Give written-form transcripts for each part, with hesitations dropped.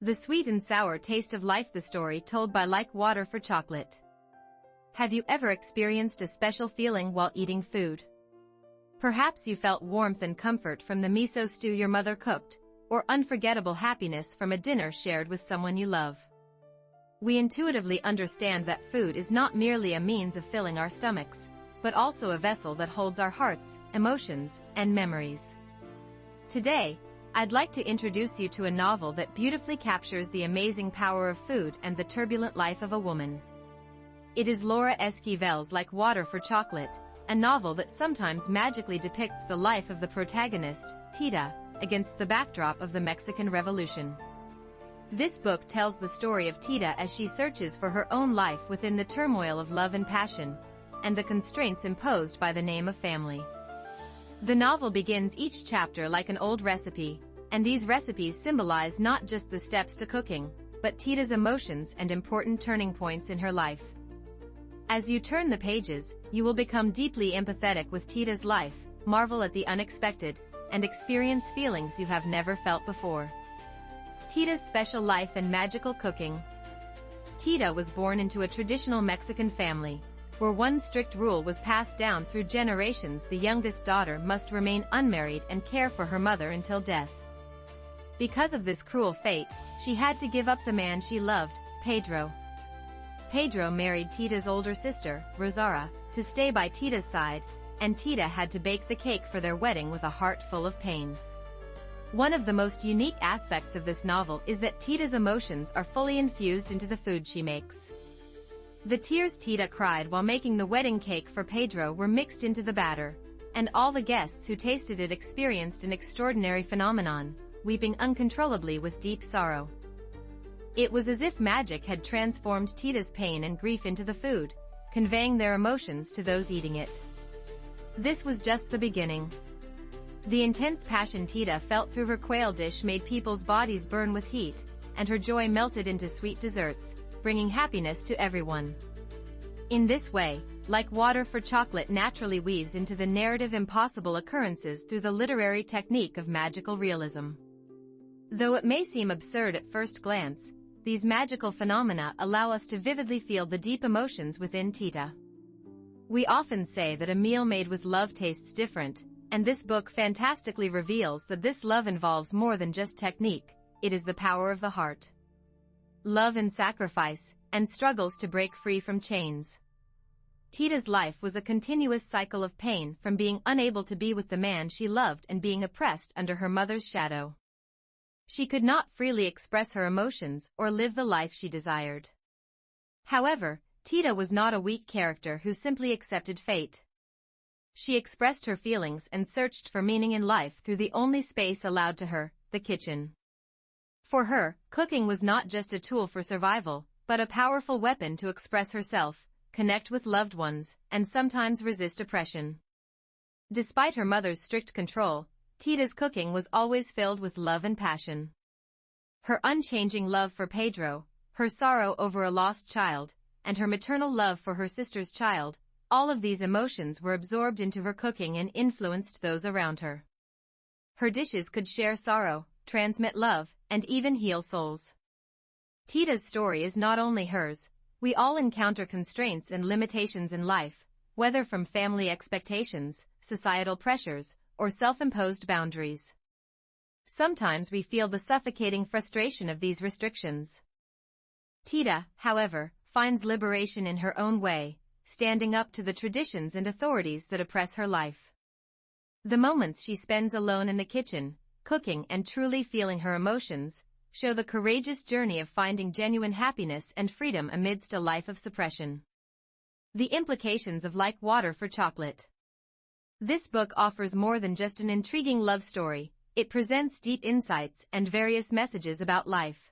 The sweet and sour taste of life, the story told by Like Water for Chocolate. Have you ever experienced a special feeling while eating food? Perhaps you felt warmth and comfort from the miso stew your mother cooked, or unforgettable happiness from a dinner shared with someone you love. We intuitively understand that food is not merely a means of filling our stomachs, but also a vessel that holds our hearts, emotions, and memories. Today, I'd like to introduce you to a novel that beautifully captures the amazing power of food and the turbulent life of a woman. It is Laura Esquivel's Like Water for Chocolate, a novel that sometimes magically depicts the life of the protagonist, Tita, against the backdrop of the Mexican Revolution. This book tells the story of Tita as she searches for her own life within the turmoil of love and passion, and the constraints imposed by the name of family. The novel begins each chapter like an old recipe, and these recipes symbolize not just the steps to cooking, but Tita's emotions and important turning points in her life. As you turn the pages, you will become deeply empathetic with Tita's life, marvel at the unexpected, and experience feelings you have never felt before. Tita's special life and magical cooking. Tita was born into a traditional Mexican family, where one strict rule was passed down through generations: the youngest daughter must remain unmarried and care for her mother until death. Because of this cruel fate, she had to give up the man she loved, Pedro. Pedro married Tita's older sister, Rosaura, to stay by Tita's side, and Tita had to bake the cake for their wedding with a heart full of pain. One of the most unique aspects of this novel is that Tita's emotions are fully infused into the food she makes. The tears Tita cried while making the wedding cake for Pedro were mixed into the batter, and all the guests who tasted it experienced an extraordinary phenomenon, weeping uncontrollably with deep sorrow. It was as if magic had transformed Tita's pain and grief into the food, conveying their emotions to those eating it. This was just the beginning. The intense passion Tita felt through her quail dish made people's bodies burn with heat, and her joy melted into sweet desserts, bringing happiness to everyone. In this way, Like Water for Chocolate naturally weaves into the narrative impossible occurrences through the literary technique of magical realism. Though it may seem absurd at first glance, these magical phenomena allow us to vividly feel the deep emotions within Tita. We often say that a meal made with love tastes different, and this book fantastically reveals that this love involves more than just technique. It is the power of the heart. Love and sacrifice, and struggles to break free from chains. Tita's life was a continuous cycle of pain, from being unable to be with the man she loved and being oppressed under her mother's shadow. She could not freely express her emotions or live the life she desired. However, Tita was not a weak character who simply accepted fate. She expressed her feelings and searched for meaning in life through the only space allowed to her, the kitchen. For her, cooking was not just a tool for survival, but a powerful weapon to express herself, connect with loved ones, and sometimes resist oppression. Despite her mother's strict control, Tita's cooking was always filled with love and passion. Her unchanging love for Pedro, her sorrow over a lost child, and her maternal love for her sister's child, all of these emotions were absorbed into her cooking and influenced those around her. Her dishes could share sorrow, transmit love, and even heal souls. Tita's story is not only hers. We all encounter constraints and limitations in life, whether from family expectations, societal pressures, or self-imposed boundaries. Sometimes we feel the suffocating frustration of these restrictions. Tita, however, finds liberation in her own way, standing up to the traditions and authorities that oppress her life. The moments she spends alone in the kitchen, cooking and truly feeling her emotions, show the courageous journey of finding genuine happiness and freedom amidst a life of suppression. The implications of Like Water for Chocolate. This book offers more than just an intriguing love story. It presents deep insights and various messages about life.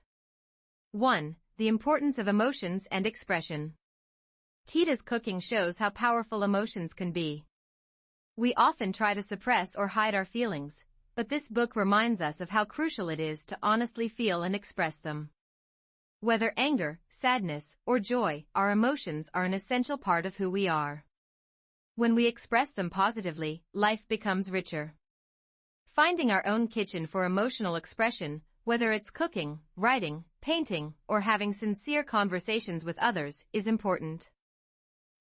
1. The importance of emotions and expression. Tita's cooking shows how powerful emotions can be. We often try to suppress or hide our feelings, but this book reminds us of how crucial it is to honestly feel and express them. Whether anger, sadness, or joy, our emotions are an essential part of who we are. When we express them positively, life becomes richer. Finding our own kitchen for emotional expression, whether it's cooking, writing, painting, or having sincere conversations with others, is important.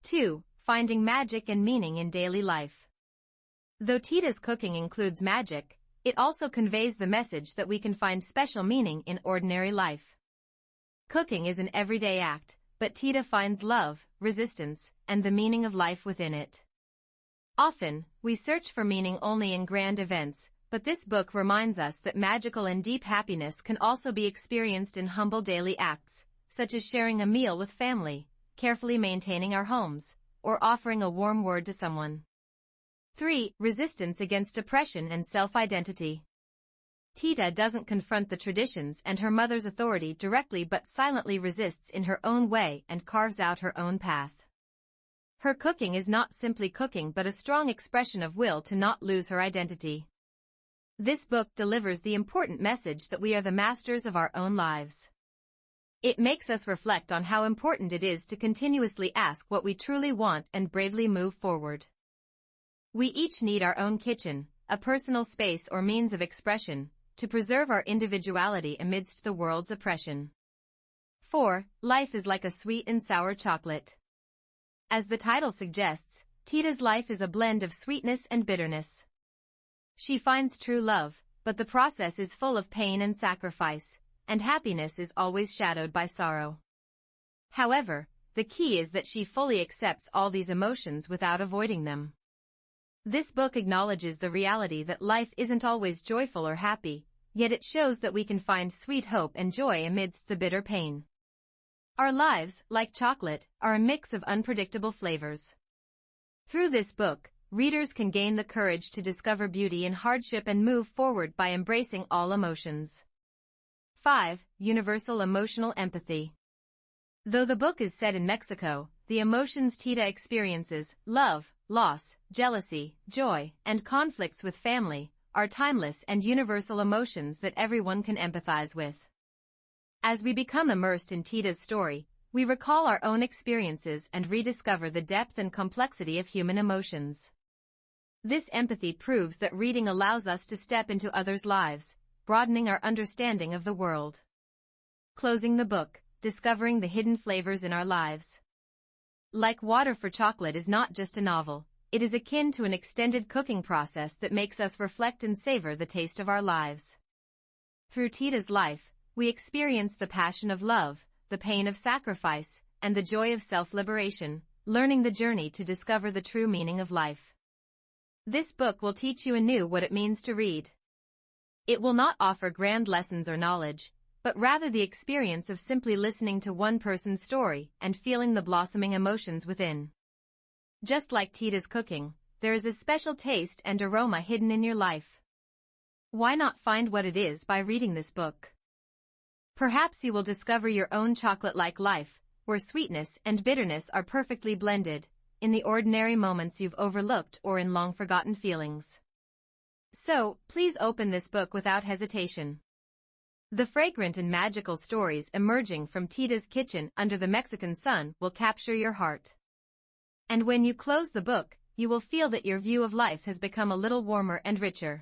2. Finding magic and meaning in daily life. Though Tita's cooking includes magic, it also conveys the message that we can find special meaning in ordinary life. Cooking is an everyday act, but Tita finds love, resistance, and the meaning of life within it. Often, we search for meaning only in grand events, but this book reminds us that magical and deep happiness can also be experienced in humble daily acts, such as sharing a meal with family, carefully maintaining our homes, or offering a warm word to someone. 3. Resistance against oppression and self-identity. Tita doesn't confront the traditions and her mother's authority directly but silently resists in her own way and carves out her own path. Her cooking is not simply cooking but a strong expression of will to not lose her identity. This book delivers the important message that we are the masters of our own lives. It makes us reflect on how important it is to continuously ask what we truly want and bravely move forward. We each need our own kitchen, a personal space or means of expression, to preserve our individuality amidst the world's oppression. 4. Life is like a sweet and sour chocolate. As the title suggests, Tita's life is a blend of sweetness and bitterness. She finds true love, but the process is full of pain and sacrifice, and happiness is always shadowed by sorrow. However, the key is that she fully accepts all these emotions without avoiding them. This book acknowledges the reality that life isn't always joyful or happy, yet it shows that we can find sweet hope and joy amidst the bitter pain. Our lives, like chocolate, are a mix of unpredictable flavors. Through this book, readers can gain the courage to discover beauty in hardship and move forward by embracing all emotions. 5. Universal emotional empathy. Though the book is set in Mexico, the emotions Tita experiences, love, loss, jealousy, joy, and conflicts with family, are timeless and universal emotions that everyone can empathize with. As we become immersed in Tita's story, we recall our own experiences and rediscover the depth and complexity of human emotions. This empathy proves that reading allows us to step into others' lives, broadening our understanding of the world. Closing the book, discovering the hidden flavors in our lives. Like Water for Chocolate is not just a novel, it is akin to an extended cooking process that makes us reflect and savor the taste of our lives. Through Tita's life, we experience the passion of love, the pain of sacrifice, and the joy of self-liberation, learning the journey to discover the true meaning of life. This book will teach you anew what it means to read. It will not offer grand lessons or knowledge, but rather the experience of simply listening to one person's story and feeling the blossoming emotions within. Just like Tita's cooking, there is a special taste and aroma hidden in your life. Why not find what it is by reading this book? Perhaps you will discover your own chocolate-like life, where sweetness and bitterness are perfectly blended, in the ordinary moments you've overlooked or in long-forgotten feelings. So, please open this book without hesitation. The fragrant and magical stories emerging from Tita's kitchen under the Mexican sun will capture your heart. And when you close the book, you will feel that your view of life has become a little warmer and richer.